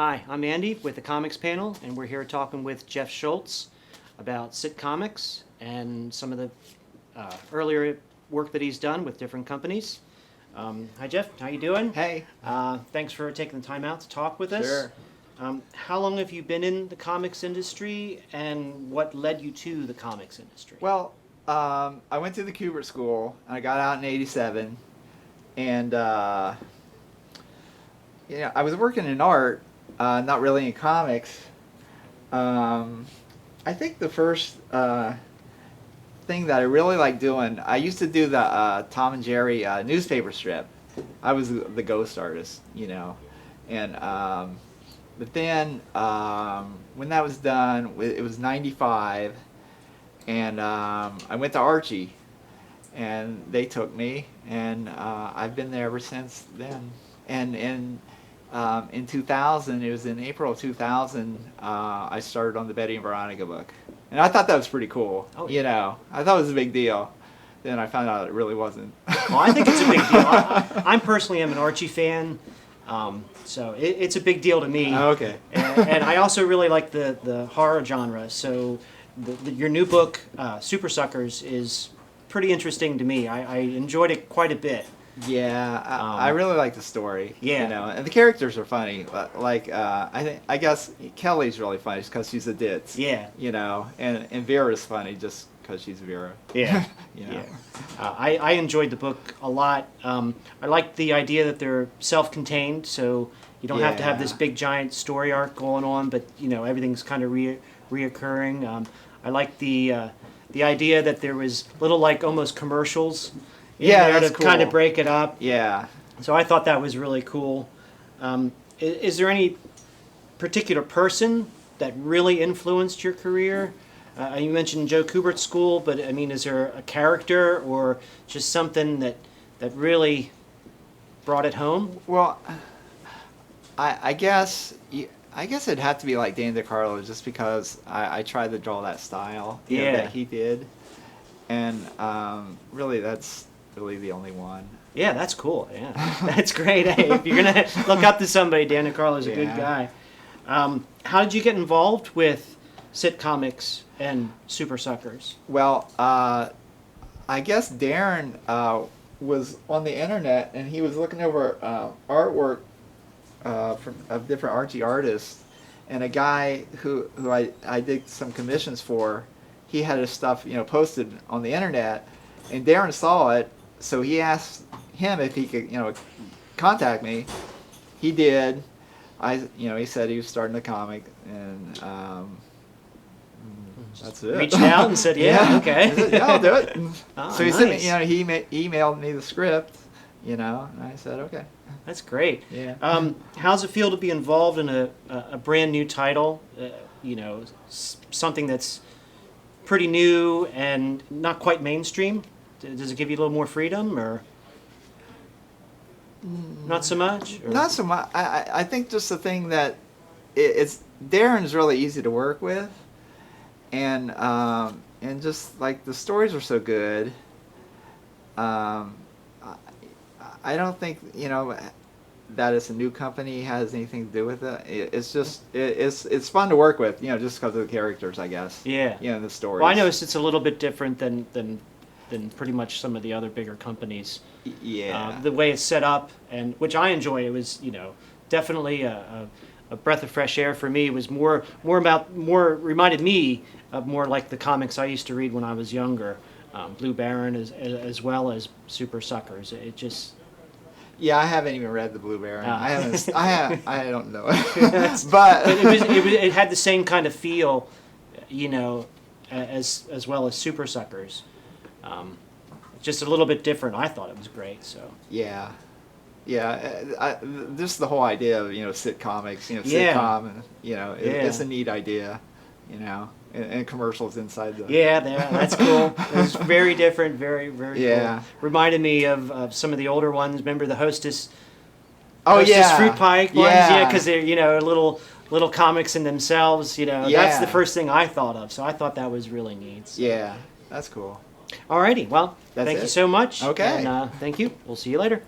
Hi, I'm Andy with the Comics panel, and we're here talking with Jeff Shultz about Sitcomics and some of the earlier work that he's done with different companies. Hi, Jeff. How you doing? Hey. Thanks for taking the time out to talk with us. Sure. How long have you been in the comics industry, and what led you to the comics industry? Well, I went to the Kubert School, and I got out in '87, and I was working in art, not really in comics. I think the first thing that I really liked doing, I used to do the Tom and Jerry newspaper strip. I was the ghost artist, and but then when that was done, it was '95, and I went to Archie, and they took me, and I've been there ever since then. And in 2000, it was in April of 2000, I started on the Betty and Veronica book, and I thought that was pretty cool. Oh, yeah. I thought it was a big deal. Then I found out it really wasn't. Well, I think it's a big deal. I personally am an Archie fan. So it's a big deal to me. Okay. and I also really like the horror genre. So your new book, Super Suckers, is pretty interesting to me. I enjoyed it quite a bit. Yeah, I really like the story. Yeah. And the characters are funny. I guess Kelly's really funny just because she's a ditz. Yeah. And Vera's funny just because she's Vera. Yeah. Yeah. I enjoyed the book a lot. I like the idea that they're self-contained, so you don't have to have this big giant story arc going on, but everything's kind of reoccurring. I like the idea that there was little almost commercials in there to cool. kind of break it up. Yeah. So I thought that was really cool. Is there any particular person that really influenced your career? You mentioned Joe Kubert's school, but is there a character or just something that really brought it home? Well, I guess it'd have to be like Dan DeCarlo, just because I tried to draw that style that he did, and really that's really the only one. Yeah, that's cool. Yeah, that's great. Hey, if you're gonna look up to somebody, Dan DeCarlo's a good guy. How did you get involved with Sitcomics and Super Suckers? Well, I guess Darren was on the internet, and he was looking over artwork of different Archie artists, and a guy who I did some commissions for, he had his stuff posted on the internet, and Darren saw it, so he asked him if he could contact me. He did. He said he was starting a comic, and that's it. Reached out and said, "Yeah, okay, said, yeah, I'll do it." So he nice. sent me, he emailed me the script, and I said, okay. That's great. Yeah. How's it feel to be involved in a brand new title? Something that's pretty new and not quite mainstream. Does it give you a little more freedom, or not so much? Or? Not so much. I think just the thing that it's Darren's really easy to work with, and just like the stories are so good. I don't think that it's a new company has anything to do with it. It's just it's fun to work with, just because of the characters, I guess. Yeah. The stories. Well, I noticed it's a little bit different than pretty much some of the other bigger companies. Yeah. The way it's set up, and which I enjoy. It was definitely a breath of fresh air for me. It was more reminded me of more like the comics I used to read when I was younger. Blue Baron as well as Super Suckers. It just. Yeah, I haven't even read the Blue Baron. I haven't. I don't know. but it had the same kind of feel, as well as Super Suckers. Just a little bit different. I thought it was great. So. Yeah. Just the whole idea of sitcomics, sitcom, and it's a neat idea, and commercials inside the. Yeah, that's cool. It's very different, very cool. Reminded me of some of the older ones. Remember the Hostess? Fruit pie ones. Yeah, because they're little comics in themselves. That's the first thing I thought of. So I thought that was really neat. So. Yeah, that's cool. Alrighty, well, thank you so much. Okay. And thank you. We'll see you later.